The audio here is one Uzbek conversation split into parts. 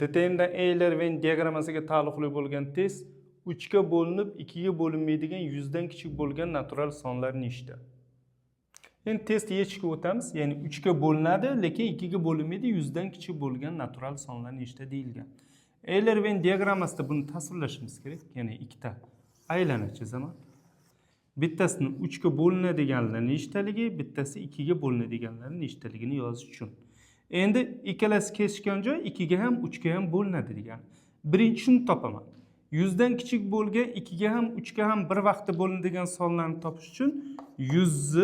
Determinant Euler Venn diagrammasiga taalluqli bo'lgan test 3 ga bo'linib 2 ga bo'linmaydigan 100 dan kichik bo'lgan natural sonlar nechta? Endi test yechishga o'tamiz. Ya'ni 3 ga bo'linadi, lekin 2 ga bo'linmaydi, 100 dan kichik bo'lgan natural sonlar nechta deyilgan. Euler Venn diagrammasida buni tasvirlashimiz kerak. Ya'ni ikkita aylana chizaman. Bittasini 3 ga bo'linadiganlar nechtaligi, bittasi 2 ga bo'linadiganlar nechtaligini yozish uchun. Endi ikkalasi kesishgan joy 2 ga ham 3 ga ham bo'linadi degan. Birinchisini topaman. 100 dan kichik bo'lgan 2 ga ham 3 ga ham bir vaqtda bo'linadigan sonlarni topish uchun 100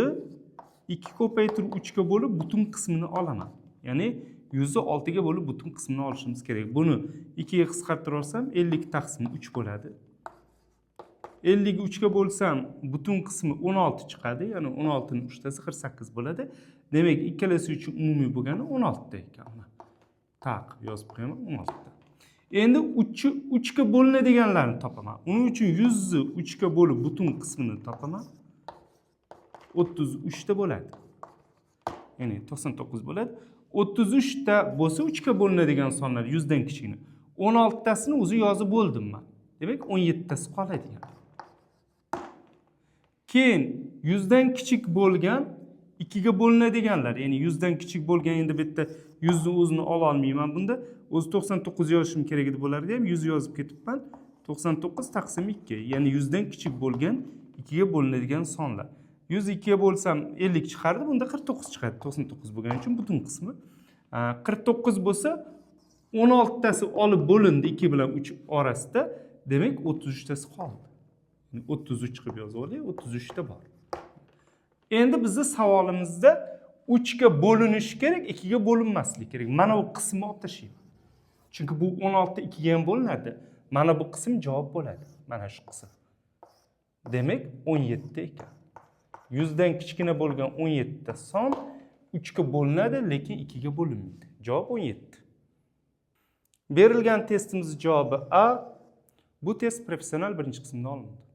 ni 2 ko'paytirib 3 ga bo'lib butun qismini olaman. Ya'ni 100 ni 6 ga bo'lib butun qismini olishimiz kerak. Buni 2 ga qisqartirib olsam 50 taqsim 3 bo'ladi. 50 ga 3 ga bo'lsam butun qismi 16 chiqadi. Ya'ni 16 ning 3tasi 48 bo'ladi. Demak, ikkalasi uchun umumiy bo'lgani 16 ta ekan. Tak, yozib qo'yaman 16 ta. Endi 3 ga bo'linadiganlarni topaman. Uning uchun 100 ni 3 ga bo'lib butun qismini topaman. 33 ta bo'ladi. Ya'ni 99 bo'ladi. 33 ta bo'lsa 3 ga bo'linadigan sonlar 100 dan kichikni. 16 tasini o'zi yozib bo'ldim men. Demak, 17 tasi qoladi. Keyin 100 dan kichik bo'lgan 2 ga bo'linadiganlar, ya'ni 100 dan kichik bo'lgan endi bitta 100 ni o'zini ola olmayman bunda. O'zi 99 yozishim kerak edi bo'lardi ham 100 yozib ketibman. 99 taqsim 2, ya'ni 100 dan kichik bo'lgan 2 ga bo'linadigan sonlar. 100 2 ga bo'lsam 50 chiqardi, bunda 49 chiqadi. 99 bo'lgani uchun butun qismi 49 bo'lsa 16 tasi olib bo'lindi 2 bilan 3 orasida, demak 33 tasi qoldi. 33 qilib yozib olaylik, 33 ta bor. Endi bizning savolimizda 3 ga bo'linishi kerak, 2 ga bo'linmasligi kerak. Mana bu qismni olib tashlayman. Chunki bu 16 2 ga ham bo'linadi. Mana bu qism javob bo'ladi. Mana shu qism. Demak, 17 ta ekan. 100 dan kichkina bo'lgan 17 ta son 3 ga bo'linadi, lekin 2 ga bo'linmaydi. Javob 17. Berilgan testimizning javobi A. Bu test professional birinchi qismda olindi.